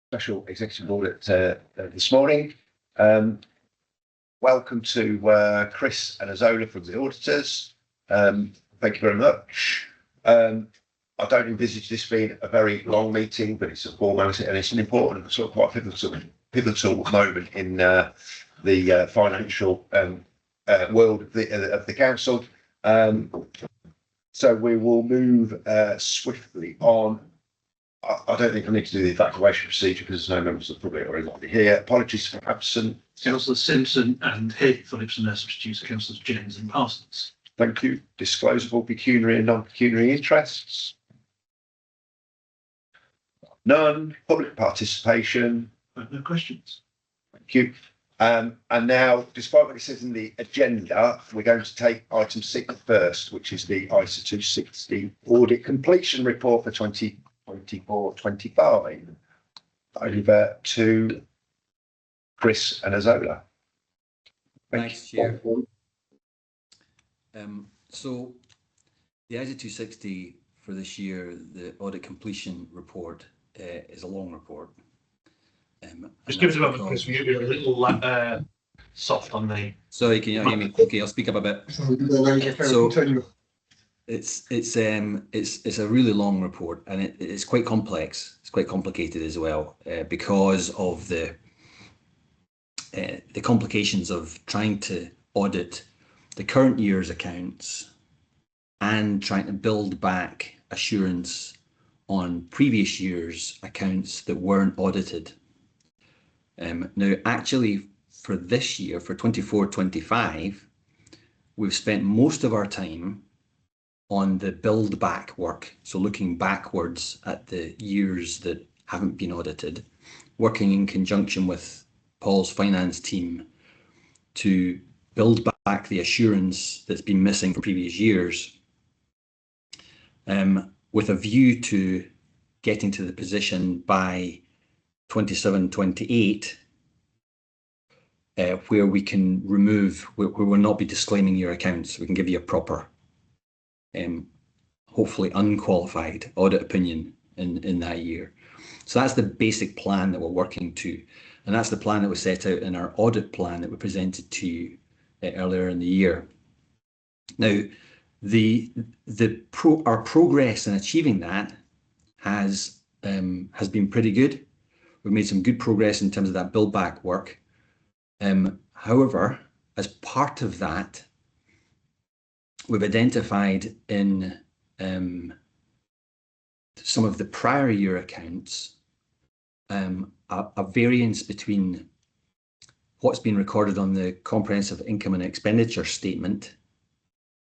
special executive audit this morning. Welcome to Chris and Azola from the auditors. Thank you very much. I don't envisage this being a very long meeting, but it's a formality and it's an important, sort of quite pivotal moment in the financial world of the council. So we will move swiftly on. I don't think I need to do the evacuation procedure because there's no members of the public already here. Apologies for absent. Councillor Simpson and Head Phillips and their substitutes are Councillors James and Parsons. Thank you. Disclosable pecuniary and non-pecuniary interests. None. Public participation. No questions. Thank you. And now, despite what it says in the agenda, we're going to take item 6 first, which is the ISA 260 audit completion report for 2024-25. Over to Chris and Azola. Thanks, Chair. So the ISA 260 for this year, the audit completion report is a long report. Just give us a moment because we're a little soft on the. Sorry, can you hear me? Okay, I'll speak up a bit. So it's a really long report, and it's quite complex. It's quite complicated as well because of the complications of trying to audit the current year's accounts and trying to build back assurance on previous year's accounts that weren't audited. Now, actually, for this year, for 24-25, we've spent most of our time on the build back work. So looking backwards at the years that haven't been audited, working in conjunction with Paul's finance team to build back the assurance that's been missing from previous years, with a view to getting to the position by 27-28 where we can remove, where we'll not be disclaiming your accounts. We can give you a proper, hopefully unqualified audit opinion in that year. So that's the basic plan that we're working to, and that's the plan that was set out in our audit plan that we presented to you earlier in the year. Now, our progress in achieving that has been pretty good. We've made some good progress in terms of that build back work. However, as part of that, we've identified in some of the prior year accounts a variance between what's been recorded on the comprehensive income and expenditure statement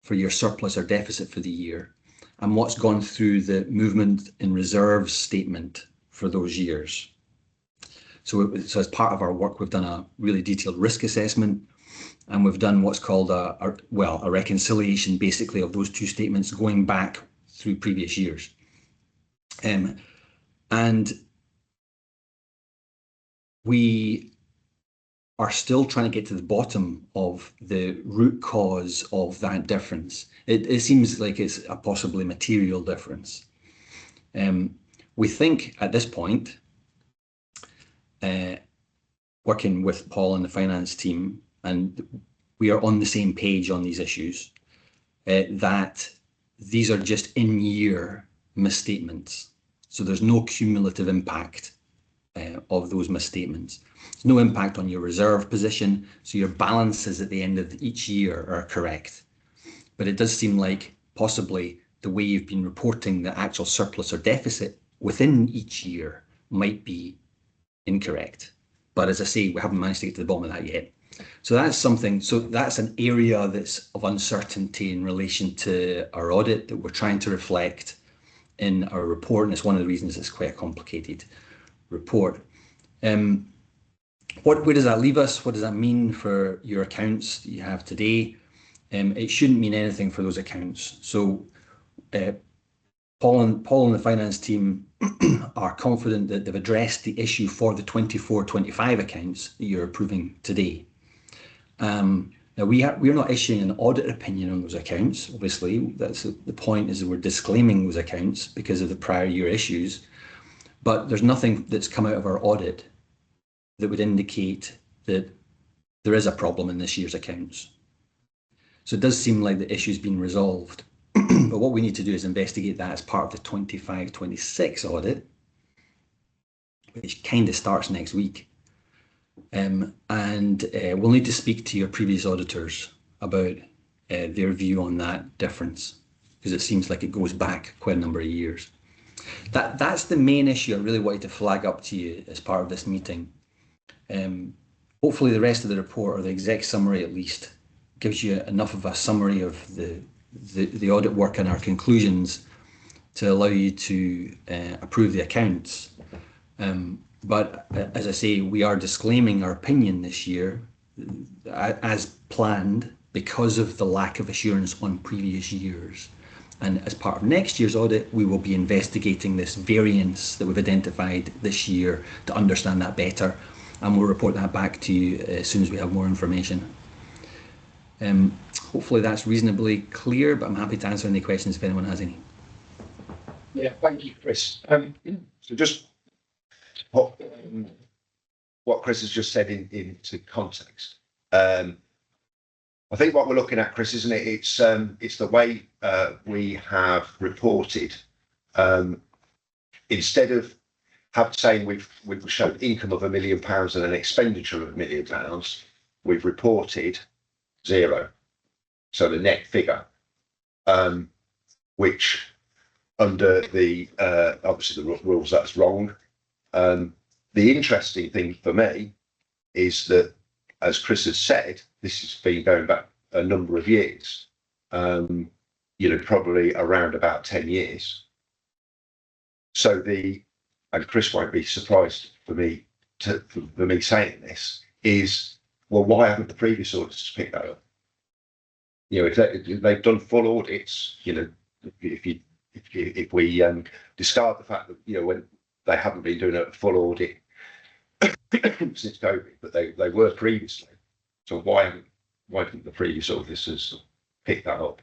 for your surplus or deficit for the year and what's gone through the movement in reserves statement for those years. So as part of our work, we've done a really detailed risk assessment, and we've done what's called a reconciliation, basically, of those two statements going back through previous years. And we are still trying to get to the bottom of the root cause of that difference. It seems like it's a possibly material difference. We think at this point, working with Paul and the finance team, and we are on the same page on these issues, that these are just in-year misstatements. So there's no cumulative impact of those misstatements. There's no impact on your reserve position, so your balances at the end of each year are correct. But it does seem like possibly the way you've been reporting the actual surplus or deficit within each year might be incorrect. But as I say, we haven't managed to get to the bottom of that yet. So that's something, so that's an area that's of uncertainty in relation to our audit that we're trying to reflect in our report, and it's one of the reasons it's quite a complicated report. Where does that leave us? What does that mean for your accounts that you have today? It shouldn't mean anything for those accounts. So Paul and the finance team are confident that they've addressed the issue for the 24-25 accounts that you're approving today. Now we're not issuing an audit opinion on those accounts. Obviously, that's the point, is that we're disclaiming those accounts because of the prior year issues. But there's nothing that's come out of our audit that would indicate that there is a problem in this year's accounts. So it does seem like the issue's been resolved. But what we need to do is investigate that as part of the 25-26 audit, which kind of starts next week. And we'll need to speak to your previous auditors about their view on that difference, because it seems like it goes back quite a number of years. That's the main issue I really wanted to flag up to you as part of this meeting. Hopefully the rest of the report, or the exec summary at least, gives you enough of a summary of the audit work and our conclusions to allow you to approve the accounts. But as I say, we are disclaiming our opinion this year as planned because of the lack of assurance on previous years. And as part of next year's audit, we will be investigating this variance that we've identified this year to understand that better. And we'll report that back to you as soon as we have more information. Hopefully that's reasonably clear, but I'm happy to answer any questions if anyone has any. Yeah, thank you, Chris. So just what Chris has just said into context. I think what we're looking at, Chris, isn't it? It's the way we have reported. Instead of saying we've shown income of £1 million and an expenditure of £1 million, we've reported 0. So the net figure, which under the obviously the rules, that's wrong. The interesting thing for me is that, as Chris has said, this has been going back a number of years, probably around about 10 years. So and Chris won't be surprised for me saying this, is, well, why haven't the previous auditors picked that up? If they've done full audits, if we discard the fact that, when they haven't been doing a full audit since COVID, but they were previously. So why didn't the previous auditors pick that up?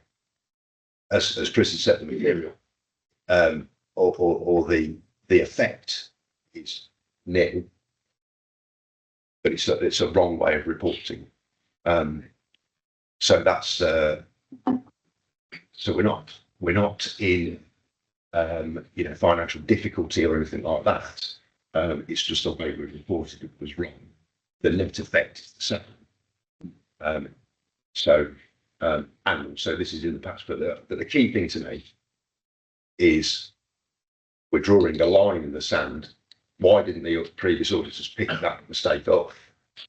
As Chris has said, the material or the effect is nil, but it's a wrong way of reporting. So that's so we're not in financial difficulty or anything like that. It's just the way we reported it was wrong. The net effect is the same. And also this is in the past, but the key thing to me is we're drawing a line in the sand. Why didn't the previous auditors pick that mistake off?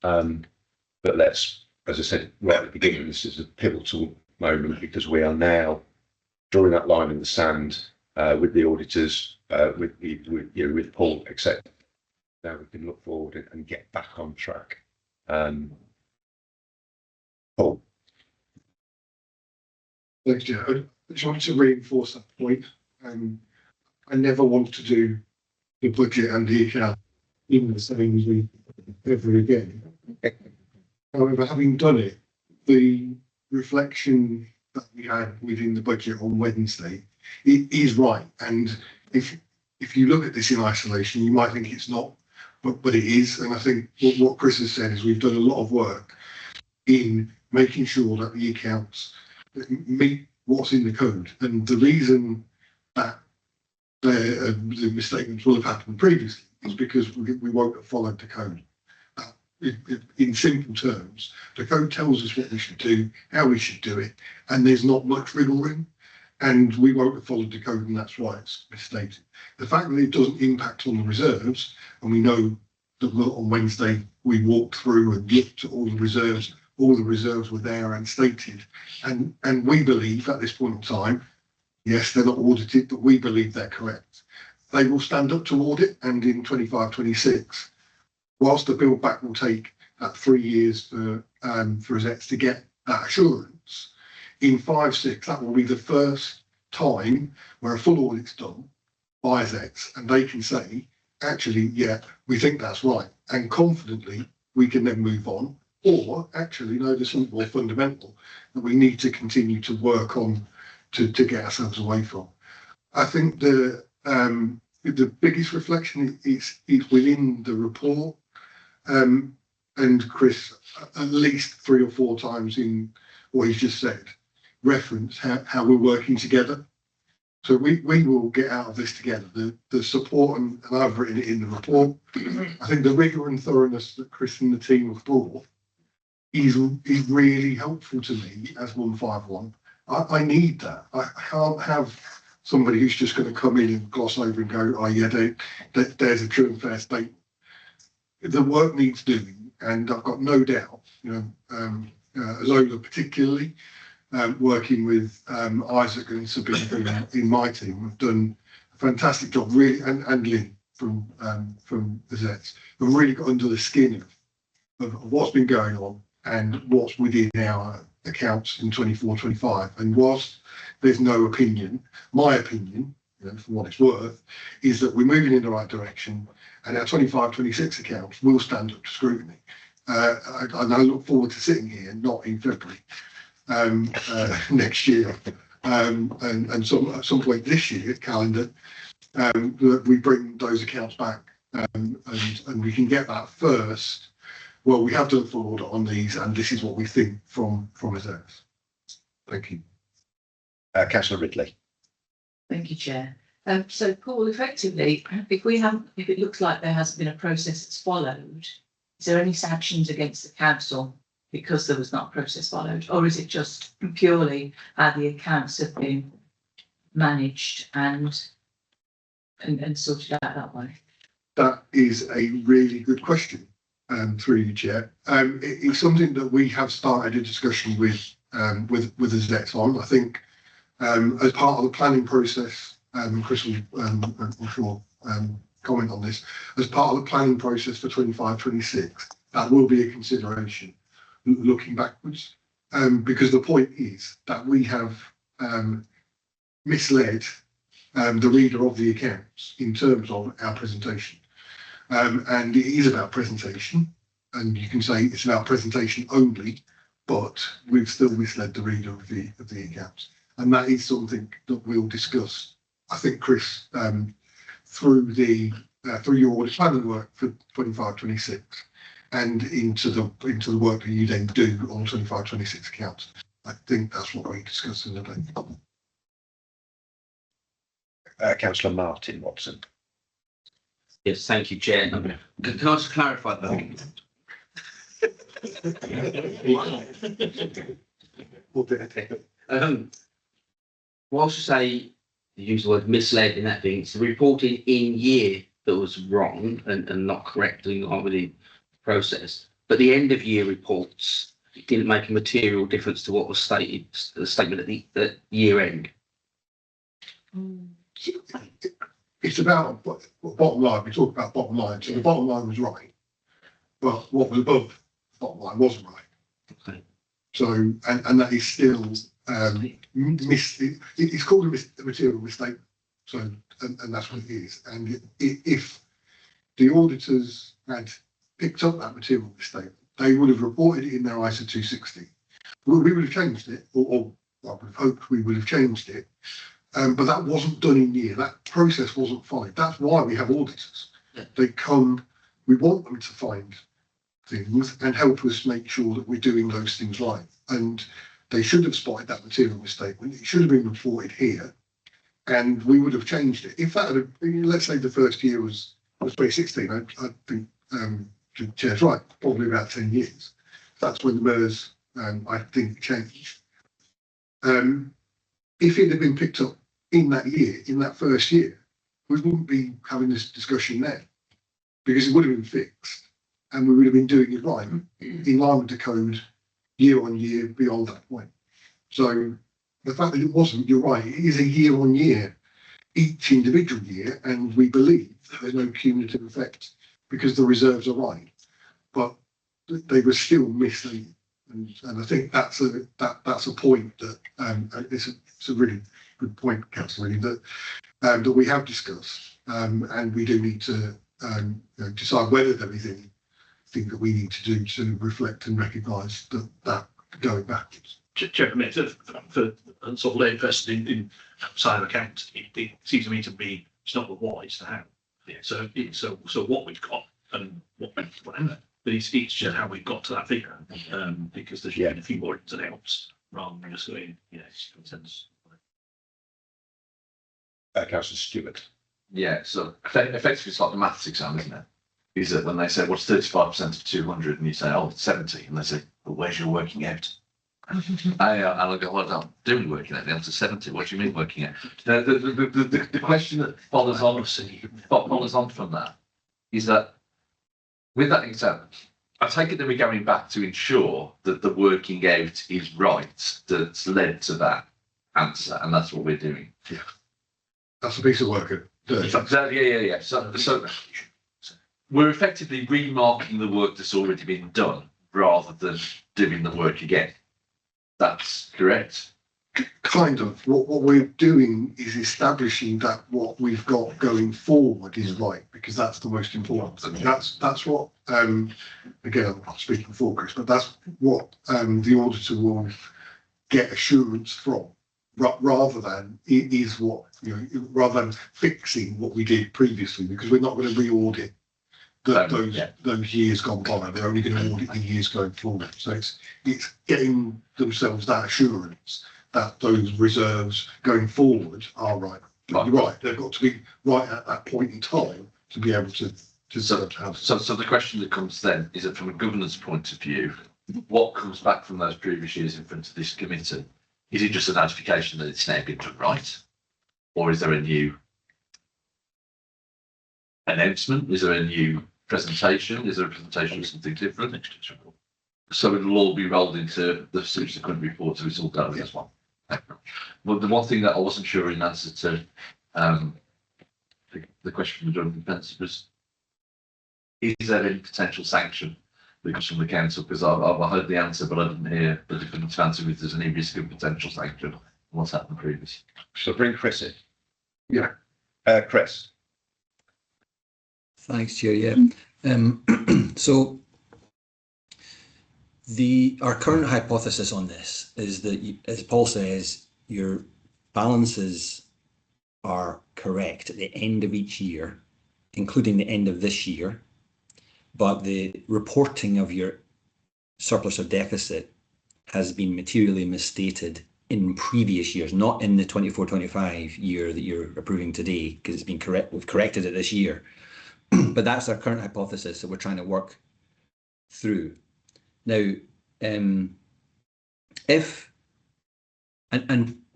But let's, as I said right at the beginning, this is a pivotal moment because we are now drawing that line in the sand with the auditors, with Paul, etc. Now we can look forward and get back on track. Paul. Thanks, Joe. I just wanted to reinforce that point. I never want to do the budget and the account even the same as we ever again. However, having done it, the reflection that we had within the budget on Wednesday, it is right. And if you look at this in isolation, you might think it's not, but it is. And I think what Chris has said is we've done a lot of work in making sure that the accounts meet what's in the code. And the reason that the misstatements will have happened previously is because we won't have followed the code. In simple terms, the code tells us what we should do, how we should do it, and there's not much wiggle room, and we won't have followed the code, and that's why it's misstated. The fact that it doesn't impact on the reserves, and we know that on Wednesday we walked through and looked at all the reserves were there and stated, and we believe at this point in time, yes, they're not audited, but we believe they're correct. They will stand up to audit, and in 25-26, whilst the build back will take 3 years for Zets to get that assurance, in 5-6 that will be the first time where a full audit's done by Zets, and they can say, actually, yeah, we think that's right, and confidently we can then move on, or actually, no, there's something more fundamental that we need to continue to work on to get ourselves away from. I think the the biggest reflection is within the report. And Chris, at least 3 or 4 times in what he's just said, reference how we're working together. So we will get out of this together. The support, and I've written it in the report. I think the rigour and thoroughness that Chris and the team have brought is really helpful to me as 151. I need that. I can't have somebody who's just going to come in and gloss over and go, oh yeah, there's a true and fair statement. The work needs doing, and I've got no doubt, Zola particularly, working with Isaac and Sabine in my team have done a fantastic job, really, and Lynn from the Zets have really got under the skin of what's been going on and what's within our accounts in 24-25. And whilst there's no opinion, my opinion, from what it's worth, is that we're moving in the right direction, and our 25-26 accounts will stand up to scrutiny. And I look forward to sitting here, not in February next year, and at some point this year calendar, that we bring those accounts back, and we can get that first. Well, we have done full audit on these, and this is what we think from ASX. Thank you. Councillor Ridley. Thank you, Chair. So Paul, effectively, if it looks like there hasn't been a process that's followed, is there any sanctions against the council because there was not a process followed, or is it just purely how the accounts have been managed and sorted out that way? That is a really good question. Through you, Chair. It's something that we have started a discussion with the Zets on. I think as part of the planning process, Chris will, I'm sure, comment on this. As part of the planning process for 25-26, that will be a consideration looking backwards, because the point is that we have misled the reader of the accounts in terms of our presentation. And it is about presentation, and you can say it's about presentation only, but we've still misled the reader of the accounts, and that is something that we'll discuss. I think, Chris, through your audit planning work for 25-26, and into the work that you then do on 25-26 accounts. I think that's what we discuss in the day. Councillor Martin Watson. Yes, thank you, Chair. Can I just clarify that? Whilst you say you use the word misled in that thing, it's the reporting in year that was wrong and not correct in line with the process. But the end of year reports didn't make a material difference to what was stated, the statement at the year end. It's about bottom line. We talk about bottom line. So the bottom line was right, but what was above the bottom line wasn't right. Okay. So, and that is still it's called a material misstatement. So, and that's what it is. And if the auditors had picked up that material misstatement, they would have reported it in their ISA 260. We would have changed it, or I would have hoped we would have changed it. But that wasn't done in year. That process wasn't followed. That's why we have auditors. Yeah. They come, we want them to find things and help us make sure that we're doing those things right. And they should have spotted that material misstatement. It should have been reported here, and we would have changed it. If that had, let's say the first year was 2016, I think the Chair's right, probably about 10 years. That's when the MERS, I think, changed. If it had been picked up in that year, in that first year, we wouldn't be having this discussion then, because it would have been fixed and we would have been doing it right, in line with the code, year on year beyond that point. So the fact that it wasn't, you're right, it is a year on year, each individual year, and we believe that there's no cumulative effect because the reserves are right, but they were still misleading. And I think that's a point that it's a really good point, Councillor, that we have discussed, and we do need to decide whether there is anything that we need to do to reflect and recognise that going backwards. Chair, for a sort of lay person in outside of accounts, it seems to me to be It's not the what, it's the how. Yeah. So what we've got and whatever. But it's just how we've got to that figure, because there's been a few more ins and outs rather than just going, it's consensus. Councillor Stewart. Yeah, so effectively it's like the maths exam, isn't it? Is that when they say what's 35% of 200 and you say, oh, it's 70, and they say, well, where's your working out? And I'll go, well, I'm doing working out, the answer's 70. What do you mean working out? The question that follows on from that is that with that exam, I take it that we're going back to ensure that the working out is right that's led to that answer, and that's what we're doing. Yeah. That's a piece of work. Yeah. So we're effectively remarking the work that's already been done rather than doing the work again. That's correct. Kind of. What we're doing is establishing that what we've got going forward is right, because that's the most important thing. That's what again, I'm not speaking for Chris, but that's what the auditor will get assurance from. Rather than it is what rather than fixing what we did previously, because we're not going to re-audit those years gone by. They're only going to audit the years going forward. So it's getting themselves that assurance that those reserves going forward are right. But you're right; they've got to be right at that point in time to be able to. So the question that comes then is that from a governance point of view, what comes back from those previous years in front of this committee? Is it just a notification that it's now been done right? Or is there a new announcement? Is there a new presentation? Is there a presentation of something different? So it'll all be rolled into the subsequent report, so it's all done as one. Well, the one thing that I wasn't sure in answer to the question from Jonathan Spencer was, is there any potential sanction that comes from the council? Because I heard the answer, but I didn't hear the definitive answer if there's any risk of potential sanction on what's happened previously. So bring Chris in. Yeah. Chris. Thanks, Chair. Yeah. So our current hypothesis on this is that, as Paul says, your balances are correct at the end of each year, including the end of this year, but the reporting of your surplus or deficit has been materially misstated in previous years, not in the 24-25 year that you're approving today, because it's been correct. We've corrected it this year. But that's our current hypothesis that we're trying to work through. Now,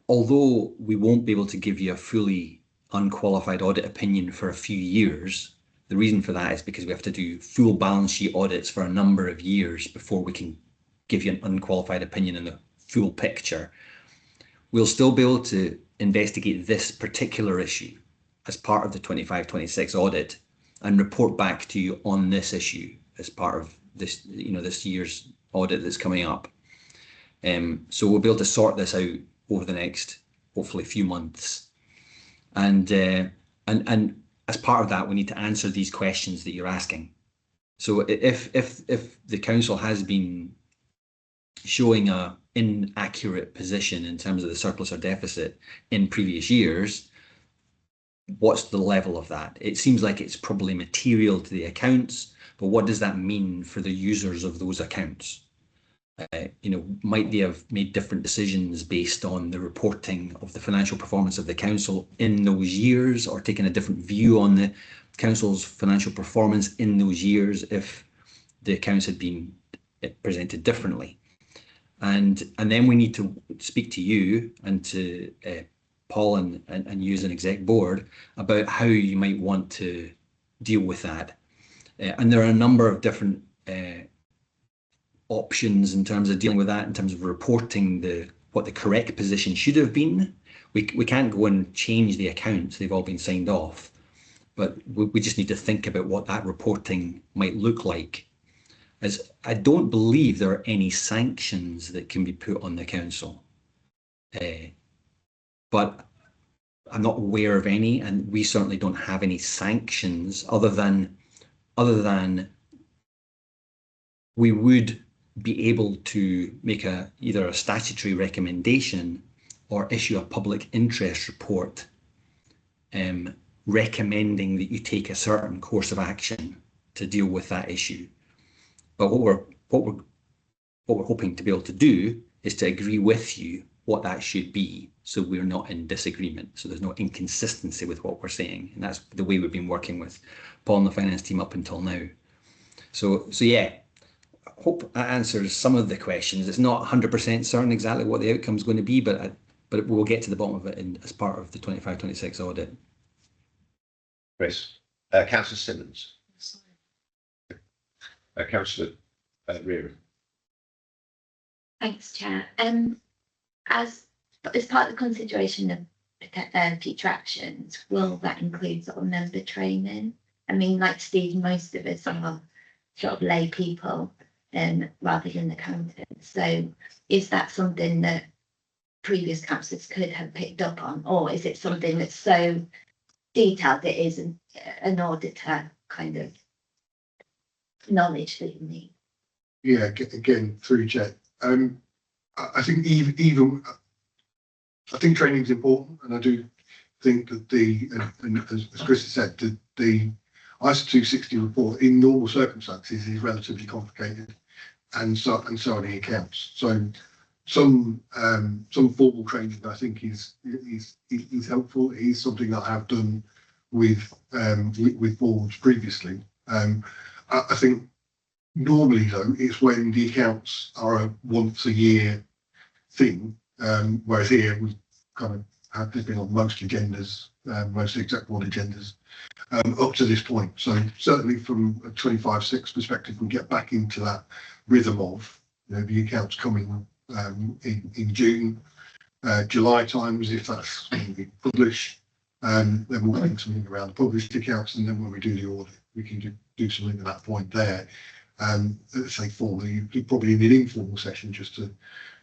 although we won't be able to give you a fully unqualified audit opinion for a few years, the reason for that is because we have to do full balance sheet audits for a number of years before we can give you an unqualified opinion in the full picture. We'll still be able to investigate this particular issue as part of the 25-26 audit and report back to you on this issue as part of this, this year's audit that's coming up. So we'll be able to sort this out over the next, hopefully, few months. And as part of that, we need to answer these questions that you're asking. So if the council has been showing a inaccurate position in terms of the surplus or deficit in previous years, what's the level of that? It seems like it's probably material to the accounts, but what does that mean for the users of those accounts? Might they have made different decisions based on the reporting of the financial performance of the council in those years, or taken a different view on the council's financial performance in those years if the accounts had been presented differently? And then we need to speak to you and to Paul and you as an exec board about how you might want to deal with that. And there are a number of different options in terms of dealing with that, in terms of reporting what the correct position should have been. We can't go and change the accounts, they've all been signed off, but we just need to think about what that reporting might look like. As I don't believe there are any sanctions that can be put on the council, but I'm not aware of any, and we certainly don't have any sanctions other than we would be able to make either a statutory recommendation or issue a public interest report recommending that you take a certain course of action to deal with that issue. But what we're hoping to be able to do is to agree with you what that should be, so we're not in disagreement, so there's no inconsistency with what we're saying. And that's the way we've been working with Paul and the finance team up until now. So yeah, I hope that answers some of the questions. It's not 100% certain exactly what the outcome is going to be, but we'll get to the bottom of it as part of the 25-26 audit. Chris, Councillor Simmons, Councillor Reardon. Thanks, Chair. As part of the consideration of future actions, will that include sort of member training? I mean, like Steve, most of us are sort of lay people rather than accountants. So is that something that previous councillors could have picked up on, or is it something that's so detailed it isn't an auditor kind of knowledge that you need? Yeah, again, through Jet. I think even I think training is important, and I do think that and as Chris has said, the ISO 260 report in normal circumstances is relatively complicated, and so are the accounts. So some formal training I think is helpful. It is something that I have done with boards previously. I think normally though it's when the accounts are a once a year thing, whereas here we kind of have been on most agendas, most exec board agendas up to this point. So certainly from a 25-6 perspective, we get back into that rhythm of the accounts coming in June, July times, if that's when we publish, then we'll bring something around the published accounts, and then when we do the audit, we can do something at that point there. Say formally, probably in an informal session, just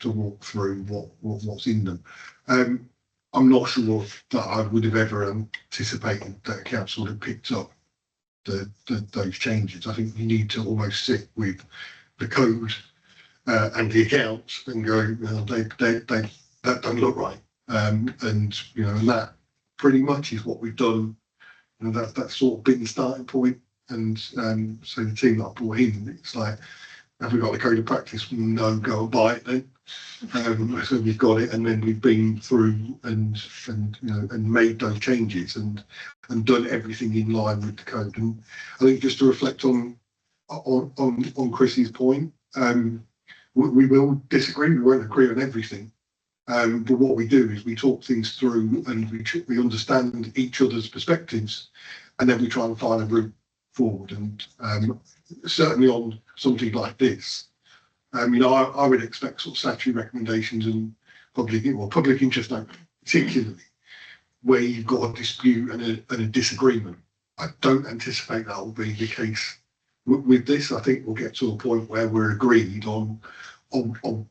to walk through what's in them. I'm not sure that I would have ever anticipated that a council would have picked up those changes. I think you need to almost sit with the code and the accounts and go, that don't look right, and that pretty much is what we've done. That's sort of been the starting point. And so the team that I brought in, it's like, have we got the code of practice? No, go and buy it then. So we've got it, and then we've been through and made those changes and done everything in line with the code. And I think just to reflect on Chris's point, we will disagree. We won't agree on everything. But what we do is we talk things through, and we understand each other's perspectives, and then we try and find a route forward. And certainly on something like this, I would expect sort of statutory recommendations and public interest note, particularly where you've got a dispute and a disagreement. I don't anticipate that will be the case with this. I think we'll get to a point where we're agreed on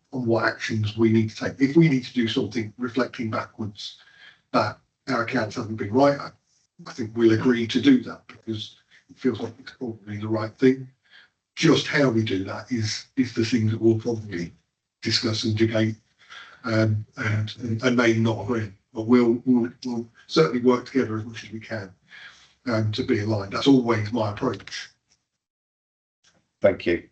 what actions we need to take. If we need to do something reflecting backwards that our accounts haven't been right, I think we'll agree to do that, because it feels like it's probably the right thing. Just how we do that is the thing that we'll probably discuss and debate, and may not agree. But we'll certainly work together as much as we can to be aligned. That's always my approach. Thank you.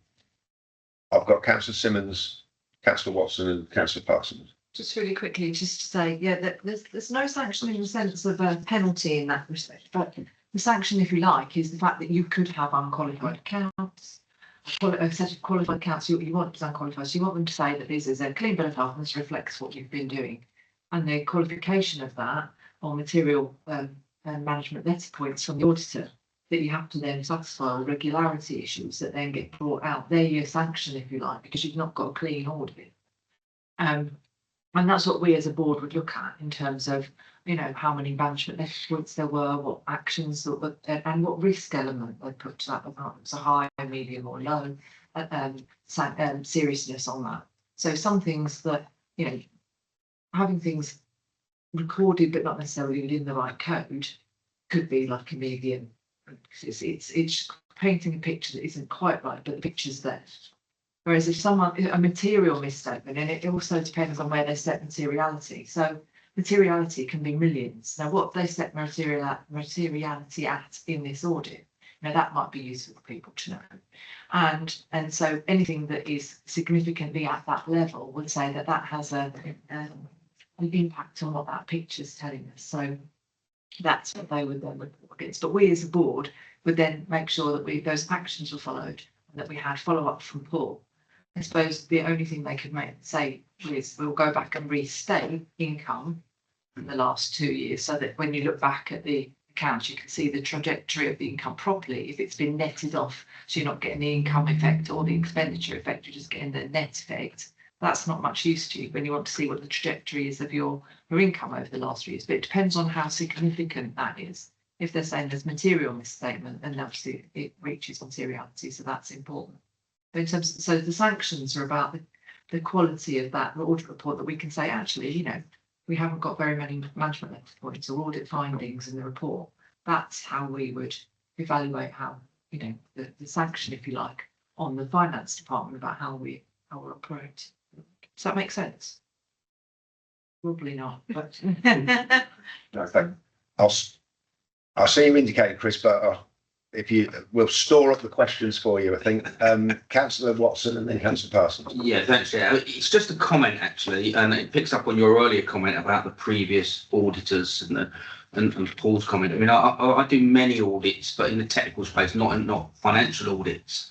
I've got Councillor Simmons, Councillor Watson, and Councillor Parsons. Just really quickly, just to say, yeah, that there's no sanction in the sense of a penalty in that respect, but the sanction, if you like, is the fact that you could have unqualified accounts, a set of qualified accounts you want to be unqualified. So you want them to say that this is a clean bill of health and this reflects what you've been doing. And the qualification of that on material and management letter points from the auditor that you have to then satisfy regularity issues that then get brought out. They're your sanction, if you like, because you've not got a clean audit. And that's what we as a board would look at in terms of, how many management letter points there were, what actions, and what risk element they put to that department. So high, medium or low seriousness on that. So some things that, having things recorded but not necessarily within the right code could be like a medium. It's painting a picture that isn't quite right, but the picture's there. Whereas if a material misstatement, and it also depends on where they set materiality. So materiality can be millions. Now, what they set materiality at in this audit, that might be useful for people to know. And so anything that is significantly at that level would say that that has an impact on what that picture's telling us. So that's what they would then report against. But we as a board would then make sure that those actions were followed and that we had follow-up from Paul. I suppose the only thing they could say is we'll go back and restate income in the last 2 years so that when you look back at the accounts, you can see the trajectory of the income properly if it's been netted off. So you're not getting the income effect or the expenditure effect, you're just getting the net effect. That's not much use to you when you want to see what the trajectory is of your income over the last 3 years. But it depends on how significant that is. If they're saying there's material misstatement, then obviously it reaches materiality, so that's important. But in terms so the sanctions are about the quality of that audit report that we can say, actually, we haven't got very many management level points or audit findings in the report. That's how we would evaluate how, the sanction, if you like, on the finance department about how we're operating. Does that make sense? Probably not, but. No, thank you. I'll see you indicate, Chris, but if you we'll store up the questions for you, I think. Councillor Watson and then Councillor Parsons. Yeah, thanks. Yeah, it's just a comment actually, and it picks up on your earlier comment about the previous auditors and Paul's comment. I mean, I do many audits, but in the technical space, not financial audits.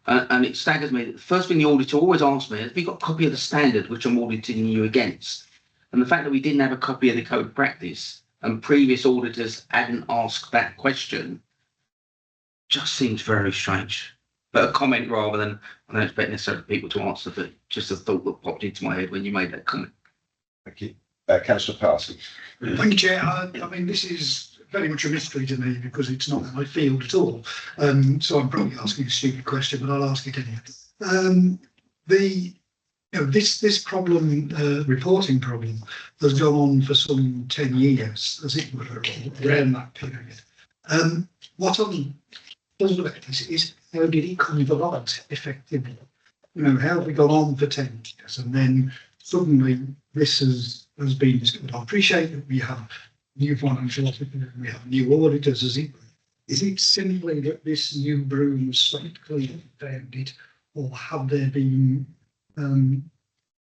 And it staggers me that the first thing the auditor always asks me is, have you got a copy of the standard which I'm auditing you against? And the fact that we didn't have a copy of the code of practice and previous auditors hadn't asked that question just seems very strange. But a comment rather than, I don't expect necessarily people to answer, but just a thought that popped into my head when you made that comment. Thank you. Councillor Parsons. Thank you, Chair. I mean, this is very much a mystery to me because it's not my field at all. So I'm probably asking a stupid question, but I'll ask it anyway. This problem, reporting problem, has gone on for some 10 years, as it were, around that period. What I'm puzzled about is how did it come about effectively? How have we gone on for 10 years and then suddenly this has been discovered? I appreciate that we have new financial officers, we have new auditors, as it were. Is it simply that this new broom was slightly found it, or have there been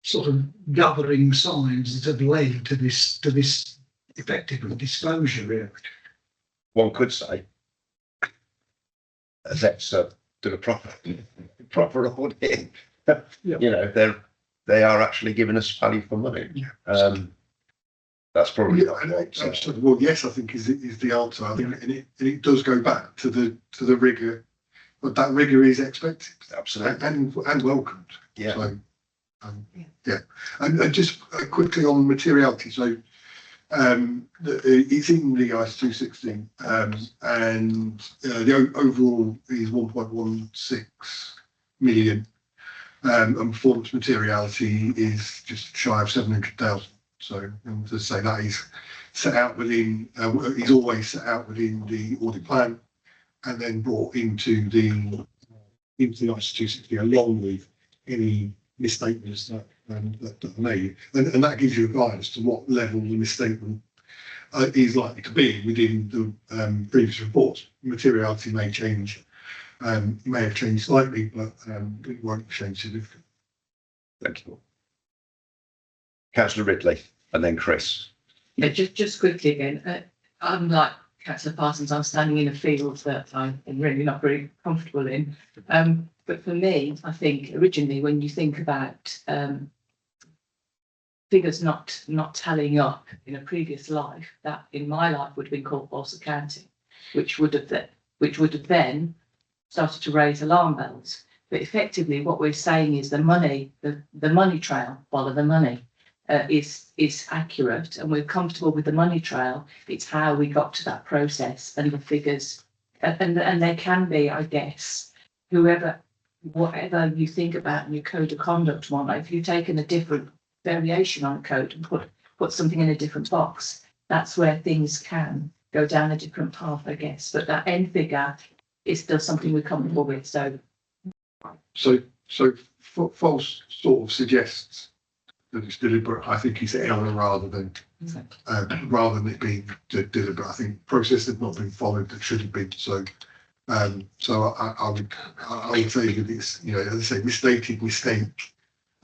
sort of gathering signs that have led to this effective disclosure, really? One could say, as EPSA did a proper audit. Yeah. They are actually giving us value for money. Yeah. That's probably Well, yes, I think is the answer. I think, and it does go back to the rigor, but that rigor is expected, absolutely, and welcomed. Yeah. So, yeah, and just quickly on materiality. So, it's in the IS 260, and the overall is 1.16 million, and performance materiality is just shy of 700,000. So, to say that is set out within, is always set out within the audit plan, and then brought into the IS 260 along with any misstatements that are made, and that gives you a guide as to what level the misstatement is likely to be within the previous reports. Materiality may change, may have changed slightly, but it won't change significantly. Thank you. Councillor Ridley and then Chris. Yeah, just quickly again, I'm like Councillor Parsons, I'm standing in a field that I'm really not very comfortable in. But for me, I think originally when you think about figures not tallying up in a previous life, that in my life would have been called false accounting, which would have then started to raise alarm bells. But effectively, what we're saying is the money trail, follow the money, is accurate, and we're comfortable with the money trail. It's how we got to that process and the figures, and there can be, I guess, whatever you think about in your code of conduct one, if you've taken a different variation on a code and put something in a different box, that's where things can go down a different path, I guess. But that end figure is still something we're comfortable with. So false sort of suggests that it's deliberate. I think it's error rather than rather than it being deliberate. I think process had not been followed that should have been. So, I would say that it's, you know, as I say, misstated mistake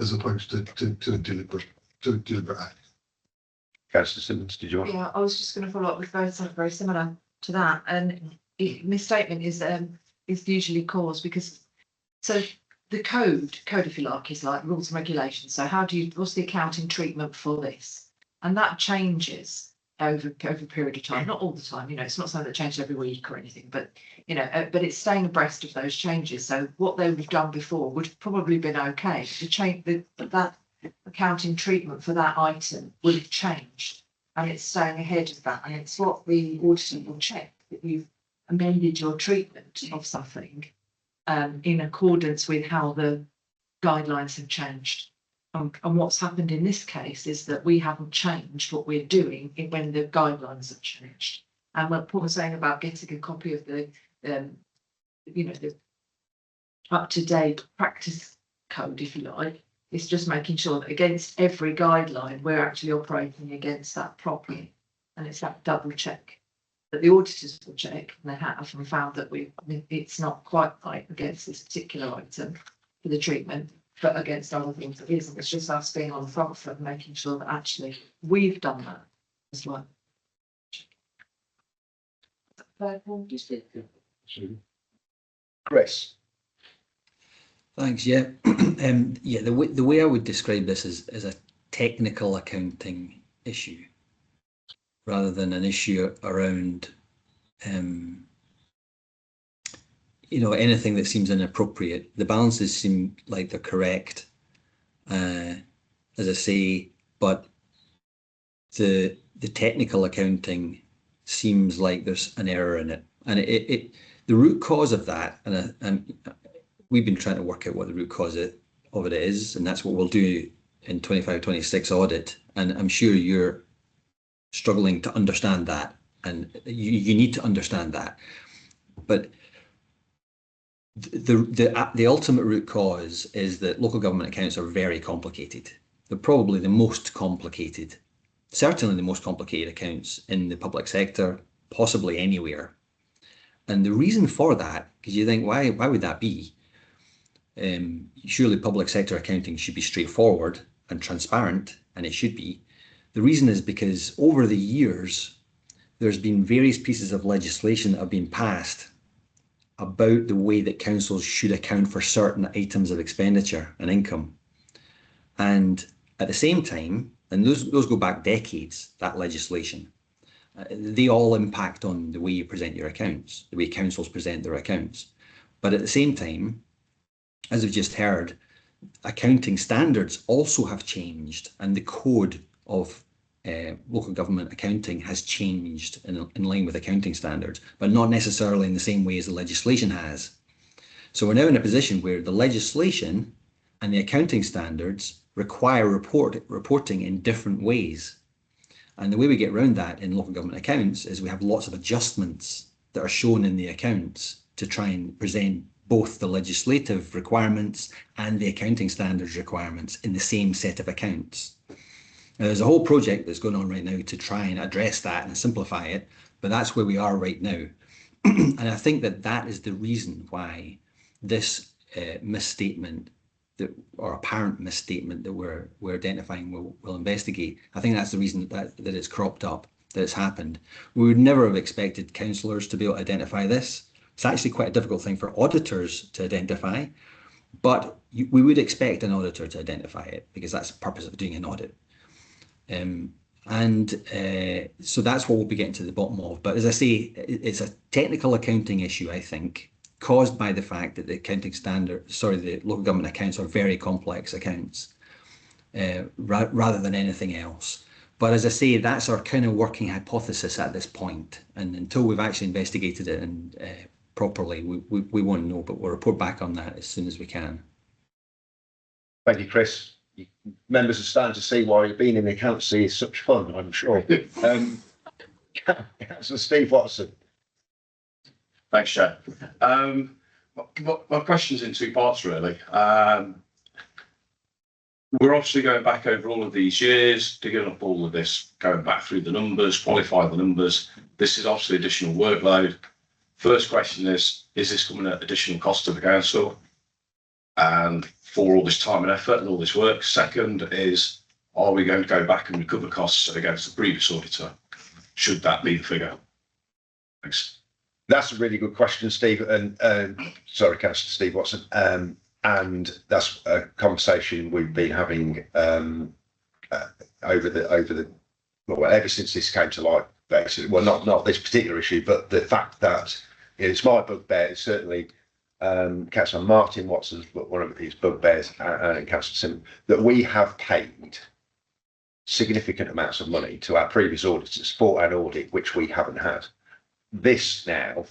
as opposed to a deliberate act. Councillor Simmons, did you want? Yeah, I was just going to follow up with something very similar to that, and misstatement is usually caused because the code if you like is like rules and regulations. So what's the accounting treatment for this, and that changes over a period of time, not all the time. You know, it's not something that changes every week or anything, but you know, but it's staying abreast of those changes. So what they would have done before would have probably been okay. The change that accounting treatment for that item will have changed, and it's staying ahead of that, and it's what the auditor will check, that you've amended your treatment of something in accordance with how the guidelines have changed. And what's happened in this case is that we haven't changed what we're doing when the guidelines have changed. And what Paul was saying about getting a copy of the the up-to-date practice code, if you like, it's just making sure that against every guideline, we're actually operating against that properly. And it's that double check that the auditors will check, and they have, and found that it's not quite right against this particular item for the treatment, but against other things it isn't. It's just us being on the front foot, making sure that actually we've done that as well. Chris? Thanks. Yeah, yeah. The way I would describe this is as a technical accounting issue, rather than an issue around, anything that seems inappropriate. The balances seem like they're correct, as I say, but the technical accounting seems like there's an error in it, and the root cause of that, and we've been trying to work out what the root cause of it is, and that's what we'll do in 25-26 audit. And I'm sure you're struggling to understand that, and you need to understand that. But the ultimate root cause is that local government accounts are very complicated. They're probably the most complicated, certainly the most complicated accounts in the public sector, possibly anywhere. And the reason for that, because you think, why would that be? Surely public sector accounting should be straightforward and transparent, and it should be. The reason is because over the years, there's been various pieces of legislation that have been passed about the way that councils should account for certain items of expenditure and income. And at the same time, and those go back decades, that legislation, they all impact on the way you present your accounts, the way councils present their accounts. But at the same time, as we've just heard, accounting standards also have changed, and the code of local government accounting has changed in line with accounting standards, but not necessarily in the same way as the legislation has. So we're now in a position where the legislation and the accounting standards require reporting in different ways. And the way we get around that in local government accounts is we have lots of adjustments that are shown in the accounts to try and present both the legislative requirements and the accounting standards requirements in the same set of accounts. Now, there's a whole project that's going on right now to try and address that and simplify it, but that's where we are right now. And I think that is the reason why this misstatement, or apparent misstatement that we're identifying, we'll investigate. I think that's the reason that it's cropped up, that it's happened. We would never have expected councillors to be able to identify this. It's actually quite a difficult thing for auditors to identify, but we would expect an auditor to identify it, because that's the purpose of doing an audit. So that's what we'll be getting to the bottom of. But as I say, it's a technical accounting issue, I think, caused by the fact that the the local government accounts are very complex accounts, rather than anything else. But as I say, that's our kind of working hypothesis at this point. And until we've actually investigated it and properly, we won't know, but we'll report back on that as soon as we can. Thank you, Chris. Members are starting to see why being in the accountancy is such fun, I'm sure. Councillor Steve Watson. Thanks, Chair. My question's in two parts, really. we're obviously going back over all of these years, digging up all of this, going back through the numbers, qualify the numbers. This is obviously additional workload. First question is this coming at additional cost to the council? And for all this time and effort and all this work. Second is, are we going to go back and recover costs against the previous auditor? Should that be the figure? Thanks. That's a really good question, Steve. And sorry, Councillor Steve Watson. And that's a conversation we've been having ever since this came to light. Basically, well, not this particular issue, but the fact that it's my bugbear. It's certainly Councillor Martin Watson's, one of his bugbears, and Councillor Simon, that we have paid significant amounts of money to our previous auditors for an audit which we haven't had. This now,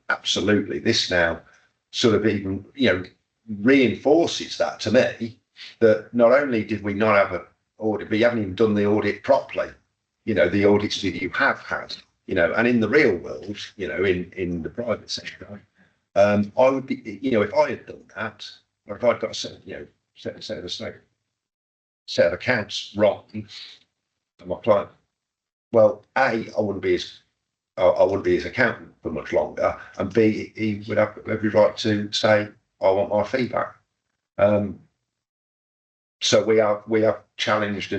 absolutely, this now sort of even, reinforces that to me, that not only did we not have an audit, but you haven't even done the audit properly. The audits that you have had, and in the real world, in the private sector, I would be, if I had done that, or if I'd got a set of accounts wrong for my client, well, A, I wouldn't be his accountant for much longer, and B, he would have every right to say, I want my feedback. So we have challenged.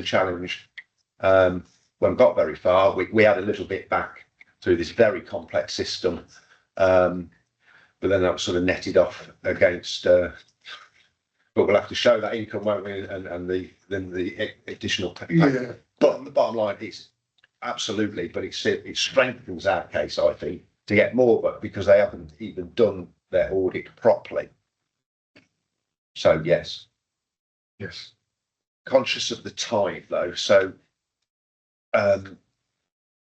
We haven't got very far. We had a little bit back through this very complex system, but then that was sort of netted off against. But we'll have to show that income, won't we? And the additional. Yeah. But the bottom line is absolutely, but it strengthens our case, I think, to get more, but because they haven't even done their audit properly. So yes. Conscious of the time though, so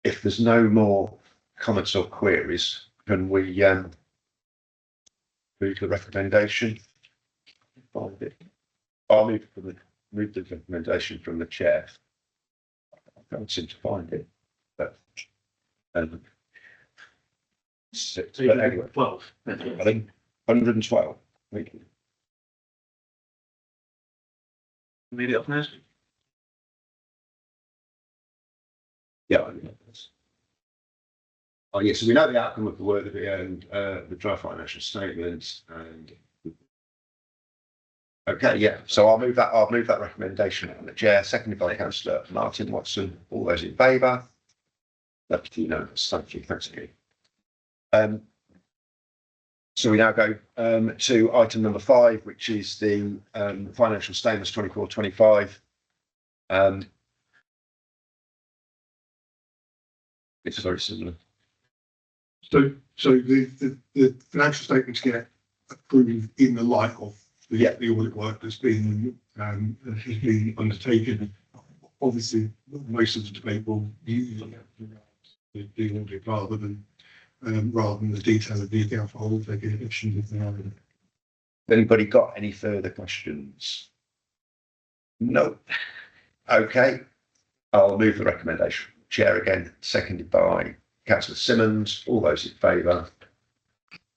if there's no more comments or queries, can we move the recommendation? Find it. I'll move the recommendation from the chair. I can't seem to find it, but anyway, 12. I think 112. Thank you. Need it up now? Yeah. Oh, yes. So we know the outcome of the work that we earned, the draft financial statements, and okay, yeah. So I'll move that recommendation on the chair, seconded by Councillor Martin Watson. All those in favour? That's unanimous. Thank you. Thanks again. So we now go to item number 5, which is the financial statements 24-25. It's very similar. So the financial statements get approved in the light of the audit work that's been has been undertaken. Obviously, most of the debate will use the audit rather than the detail of the account for whole taking actions. Anybody got any further questions? No. Okay. I'll move the recommendation. Chair again, seconded by Councillor Simmons. All those in favour?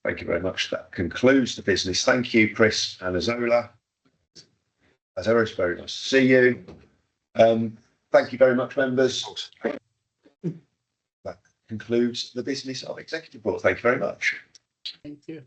Thank you very much. That concludes the business. Thank you, Chris and Azola. Azola, it's very nice to see you. Thank you very much, members. That concludes the business of Executive Board. Thank you very much. Thank you.